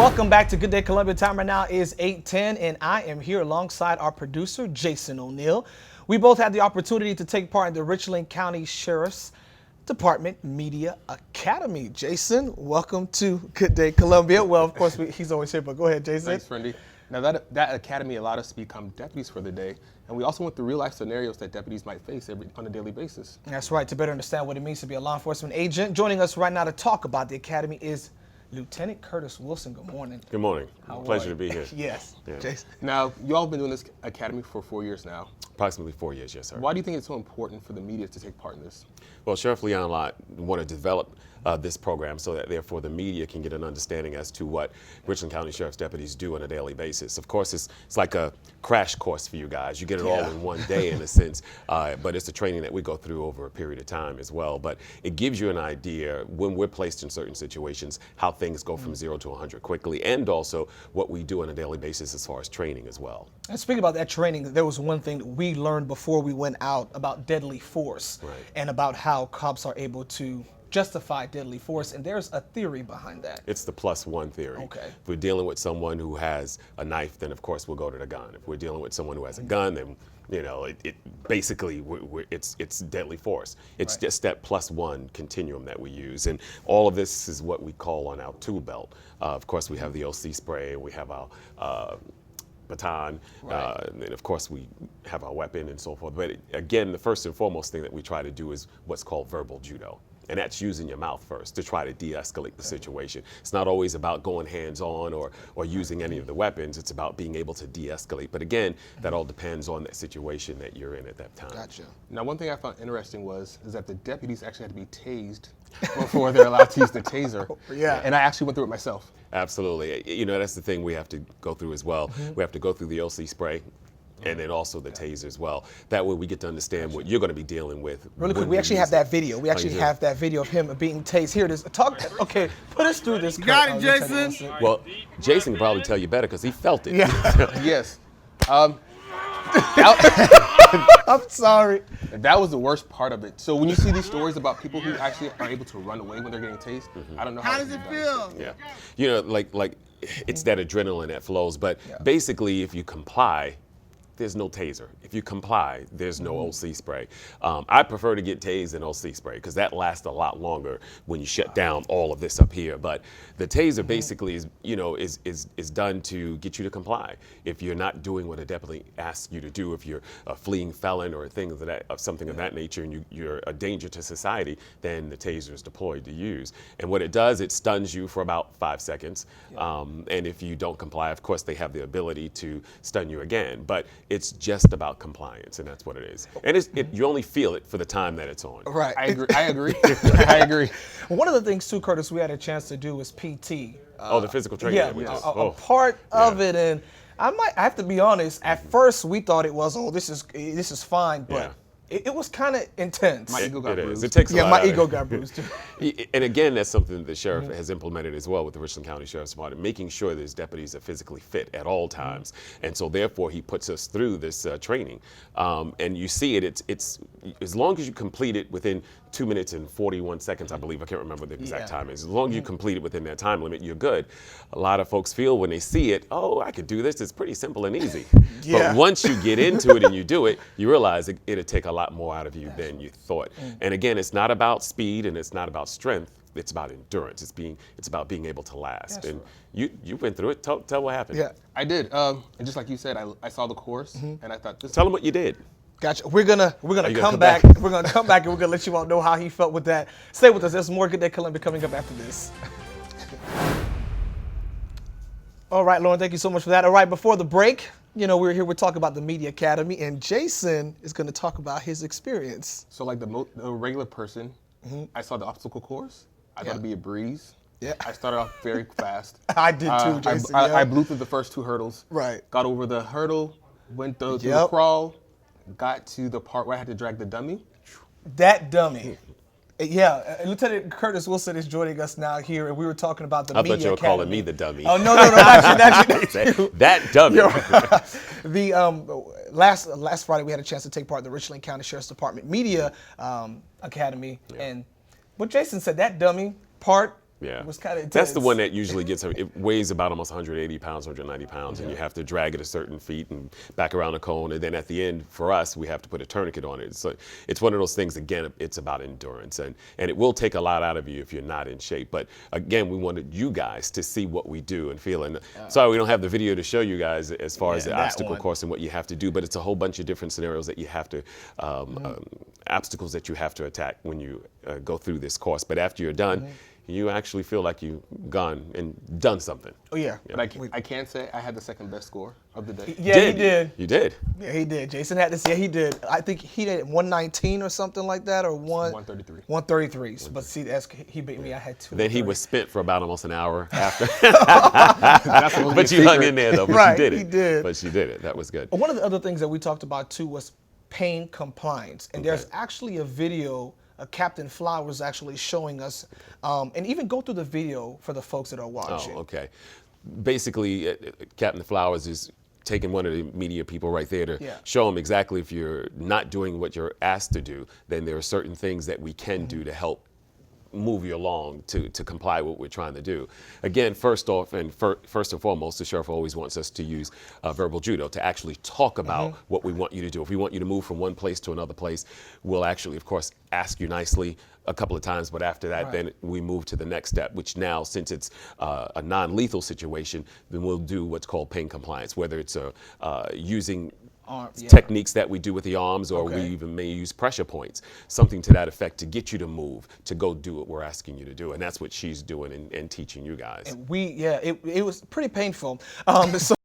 Welcome back to Good Day Columbia. Time right now is 8:10, and I am here alongside our producer, Jason O'Neill. We both had the opportunity to take part in the Richland County Sheriff's Department Media Academy. Jason, welcome to Good Day Columbia. Well, of course, he's always here, but go ahead, Jason. Thanks, Friendy. Now, that academy allowed us to become deputies for the day, and we also went through real-life scenarios that deputies might face on a daily basis. That's right, to better understand what it means to be a law enforcement agent. Joining us right now to talk about the academy is Lieutenant Curtis Wilson. Good morning. Good morning. How Pleasure to be here. Yes, Yeah. Jason. Now, you all have been doing this academy for 4 years now. Approximately 4 years, yes, sir. Why do you think it's so important for the media to take part in this? Well, Sheriff Leon and I want to develop this program so that therefore the media can get an understanding as to what Richland County Sheriff's deputies do on a daily basis. Of course, it's like a crash course for you guys. You get it all in one day in a sense, but it's a training that we go through over a period of time as well. But it gives you an idea when we're placed in certain situations, how things go from 0 to 100 quickly, and also what we do on a daily basis as far as training as well. And speaking about that training, there was one thing that we learned before we went out about deadly force, and about how cops are able to justify deadly force, and there's a theory behind that. It's the +1 theory. Okay. If we're dealing with someone who has a knife, then of course we'll go to the gun. If we're dealing with someone who has a gun, then it basically it's deadly force. It's just that +1 continuum that we use, and all of this is what we call on our tool belt. Of course, we have the OC spray, and we have our baton, and then of course we have our weapon and so forth. But again, the first and foremost thing that we try to do is what's called verbal judo. And that's using your mouth first to try to de-escalate the situation. It's not always about going hands-on or using any of the weapons. It's about being able to de-escalate. But again, that all depends on that situation that you're in at that time. Gotcha. Now, one thing I found interesting is that the deputies actually had to be tased before they're allowed to use the taser. Yeah. And I actually went through it myself. Absolutely. That's the thing we have to go through as well. We have to go through the OC spray, and then also the taser as well. That way we get to understand what you're going to be dealing with. Really quick, we actually have that video. We actually have that video of him being tased. Here it is. Okay, put us through this. You got it, Jason. Well, Jason can probably tell you better because he felt it. Yeah. Yes. I'm sorry. That was the worst part of it. So when you see these stories about people who actually are able to run away when they're getting tased, I don't know How does it feel? Yeah. Like it's that adrenaline that flows. But basically, if you comply, there's no taser. If you comply, there's no OC spray. I prefer to get tased than OC spray because that lasts a lot longer when you shut down all of this up here. But the taser basically is done to get you to comply. If you're not doing what a deputy asks you to do, if you're a fleeing felon or something of that nature, and you're a danger to society, then the taser is deployed to use. And what it does, it stuns you for about 5 seconds. And if you don't comply, of course, they have the ability to stun you again. But it's just about compliance, and that's what it is. And you only feel it for the time that it's on. Right. I agree. I agree. One of the things too, Curtis, we had a chance to do was PT. The physical training. Yeah, that we did. a part of it, and I have to be honest. At first, we thought it was, this is fine, but it was kind of intense. My ego got bruised. It takes a lot my out of ego it. got bruised too. And again, that's something that the sheriff has implemented as well with the Richland County Sheriff's Department, making sure that his deputies are physically fit at all times. And so therefore, he puts us through this training. And you see it's as long as you complete it within 2 minutes and 41 seconds, I believe. I can't remember what the exact time is. As long as you complete it within that time limit, you're good. A lot of folks feel when they see it, I could do this. It's pretty simple and easy. But once you get into it and you do it, you realize it'll take a lot more out of you than you thought. And again, it's not about speed and it's not about strength. It's about endurance. It's about being able to last. And you went through it. Tell what happened. Yeah, I did. And just like you said, I saw the course and I thought Tell them what you did. Gotcha. We're gonna come back. We're gonna come back and we're gonna let you all know how he felt with that. Stay with us. There's more Good Day Columbia coming up after this. All right, Lauren, thank you so much for that. All right, before the break, we're talking about the Media Academy, and Jason is going to talk about his experience. So like the regular person, I saw the obstacle course. I thought it'd be a breeze. Yeah. I started off very fast. I did too, Jason. I blew through the first 2 hurdles. Right. Got over the hurdle, went through the crawl, got to the part where I had to drag the dummy. That dummy. Yeah, Lieutenant Curtis Wilson is joining us now here, and we were talking about the Media Academy. I thought you were calling me the dummy. Oh, no, not you. That dummy. The last Friday, we had a chance to take part in the Richland County Sheriff's Department Media Academy, and what Jason said, that dummy part, Yeah. It was kind of intense. That's the one that usually gets, it weighs about almost 180 pounds, 190 pounds, and you have to drag it a certain feet and back around the cone. And then at the end, for us, we have to put a tourniquet on it. So it's one of those things, again, it's about endurance. And it will take a lot out of you if you're not in shape. But again, we wanted you guys to see what we do and feel. And sorry, we don't have the video to show you guys as far as the obstacle course and what you have to do, but it's a whole bunch of different scenarios that you have to, obstacles that you have to attack when you go through this course. But after you're done, you actually feel like you've gone and done something. Oh, yeah. But I can say I had the second best score of the day. Yeah, he did. You did? Yeah, he did. Jason had to say he did. I think he did 119 or something like that, or 133. 133. But see, he beat me. I had 2. Then he was spent for about almost an hour after. That's what But you hung in there, though. But Right, you did it. he did. But you did it. That was good. One of the other things that we talked about too was pain compliance, and there's actually a video. Captain Flowers actually showing us, and even go through the video for the folks that are watching. Oh, okay. Basically, Captain Flowers is taking one of the media people right there to show them exactly if you're not doing what you're asked to do, then there are certain things that we can do to help move you along to comply with what we're trying to do. Again, first off and first and foremost, the sheriff always wants us to use verbal judo to actually talk about what we want you to do. If we want you to move from one place to another place, we'll actually, of course, ask you nicely a couple of times, but after that, then we move to the next step, which now, since it's a non-lethal situation, then we'll do what's called pain compliance, whether it's using techniques that we do with the arms, or we even may use pressure points, something to that effect to get you to move, to go do what we're asking you to do. And that's what she's doing and teaching you guys. And it was pretty painful. So